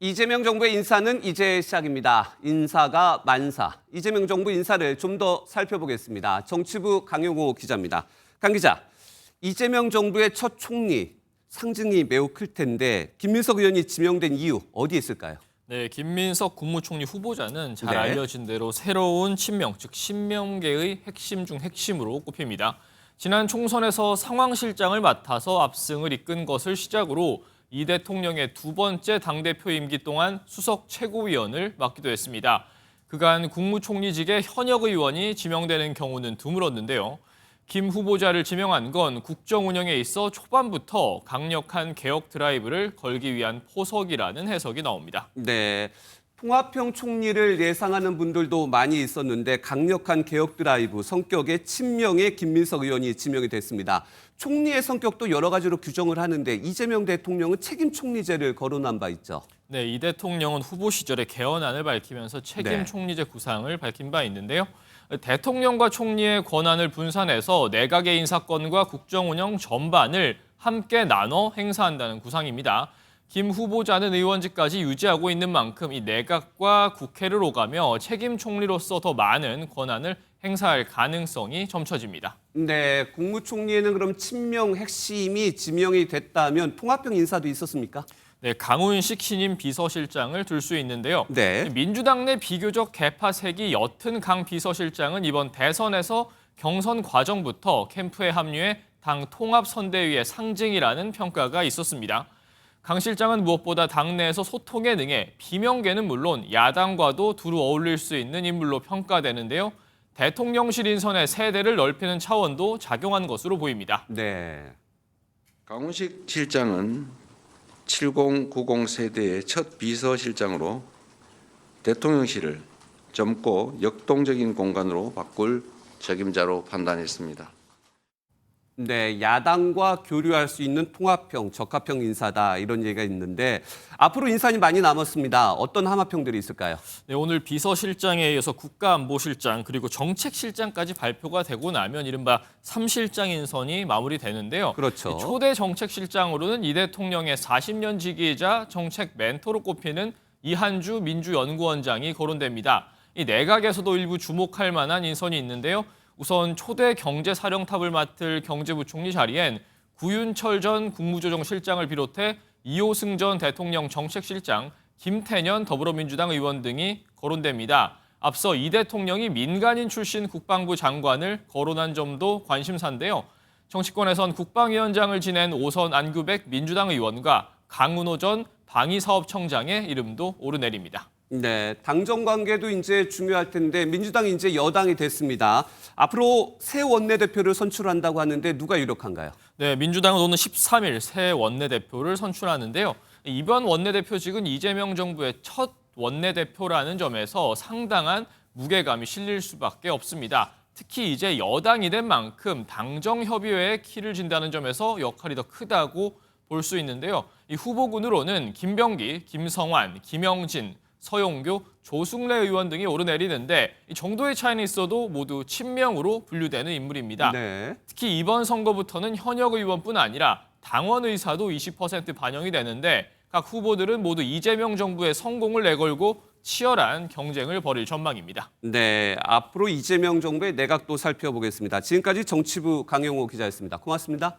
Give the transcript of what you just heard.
이재명 정부의 인사는 이제 시작입니다. 인사가 만사. 이재명 정부 인사를 좀 더 살펴보겠습니다. 정치부 강용호 기자입니다. 강 기자, 이재명 정부의 첫 총리 상징이 매우 클 텐데 김민석 의원이 지명된 이유 어디에 있을까요? 네, 김민석 국무총리 후보자는 잘 네. 알려진 대로 새로운 친명, 즉 신명계의 핵심 중 핵심으로 꼽힙니다. 지난 총선에서 상황실장을 맡아서 압승을 이끈 것을 시작으로 이 대통령의 두 번째 당대표 임기 동안 수석 최고위원을 맡기도 했습니다. 그간 국무총리직에 현역 의원이 지명되는 경우는 드물었는데요. 김 후보자를 지명한 건 국정 운영에 있어 초반부터 강력한 개혁 드라이브를 걸기 위한 포석이라는 해석이 나옵니다. 네, 통합형 총리를 예상하는 분들도 많이 있었는데 강력한 개혁 드라이브 성격의 친명의 김민석 의원이 지명이 됐습니다. 총리의 성격도 여러 가지로 규정을 하는데 이재명 대통령은 책임 총리제를 거론한 바 있죠. 네, 이 대통령은 후보 시절에 개헌안을 밝히면서 책임 네. 총리제 구상을 밝힌 바 있는데요. 대통령과 총리의 권한을 분산해서 내각의 인사권과 국정 운영 전반을 함께 나눠 행사한다는 구상입니다. 김 후보자는 의원직까지 유지하고 있는 만큼 이 내각과 국회를 오가며 책임 총리로서 더 많은 권한을 행사할 가능성이 점쳐집니다. 네, 국무총리에는 그럼 친명 핵심이 지명이 됐다면 통합형 인사도 있었습니까? 네, 강훈식 신임 비서실장을 둘 수 있는데요. 네. 민주당 내 비교적 개파색이 옅은 강 비서실장은 이번 대선에서 경선 과정부터 캠프에 합류해 당 통합선대위의 상징이라는 평가가 있었습니다. 강 실장은 무엇보다 당내에서 소통에 능해 비명계는 물론 야당과도 두루 어울릴 수 있는 인물로 평가되는데요. 대통령실 인선의 세대를 넓히는 차원도 작용한 것으로 보입니다. 네. 강훈식 실장은 7090 세대의 첫 비서실장으로 대통령실을 젊고 역동적인 공간으로 바꿀 책임자로 판단했습니다. 네, 야당과 교류할 수 있는 통합형, 적합형 인사다 이런 얘기가 있는데 앞으로 인사는 많이 남았습니다. 어떤 함합형들이 있을까요? 네, 오늘 비서실장에 이어서 국가안보실장 그리고 정책실장까지 발표가 되고 나면 이른바 3실장 인선이 마무리되는데요. 그렇죠. 초대 정책실장으로는 이 대통령의 40년 지기이자 정책 멘토로 꼽히는 이한주 민주연구원장이 거론됩니다. 이 내각에서도 일부 주목할 만한 인선이 있는데요. 우선 초대 경제사령탑을 맡을 경제부총리 자리엔 구윤철 전 국무조정실장을 비롯해 이호승 전 대통령 정책실장, 김태년 더불어민주당 의원 등이 거론됩니다. 앞서 이 대통령이 민간인 출신 국방부 장관을 거론한 점도 관심사인데요. 정치권에선 국방위원장을 지낸 오선 안규백 민주당 의원과 강은호 전 방위사업청장의 이름도 오르내립니다. 네, 당정 관계도 이제 중요할 텐데 민주당이 이제 여당이 됐습니다. 앞으로 새 원내대표를 선출한다고 하는데 누가 유력한가요? 네, 민주당은 오늘 13일 새 원내대표를 선출하는데요. 이번 원내대표직은 이재명 정부의 첫 원내대표라는 점에서 상당한 무게감이 실릴 수밖에 없습니다. 특히 이제 여당이 된 만큼 당정협의회의 키를 진다는 점에서 역할이 더 크다고 볼 수 있는데요. 이 후보군으로는 김병기, 김성환, 김영진, 서용교, 조승래 의원 등이 오르내리는데 이 정도의 차이는 있어도 모두 친명으로 분류되는 인물입니다. 네. 특히 이번 선거부터는 현역 의원뿐 아니라 당원 의사도 20% 반영이 되는데 각 후보들은 모두 이재명 정부의 성공을 내걸고 치열한 경쟁을 벌일 전망입니다. 네, 앞으로 이재명 정부의 내각도 살펴보겠습니다. 지금까지 정치부 강용호 기자였습니다. 고맙습니다.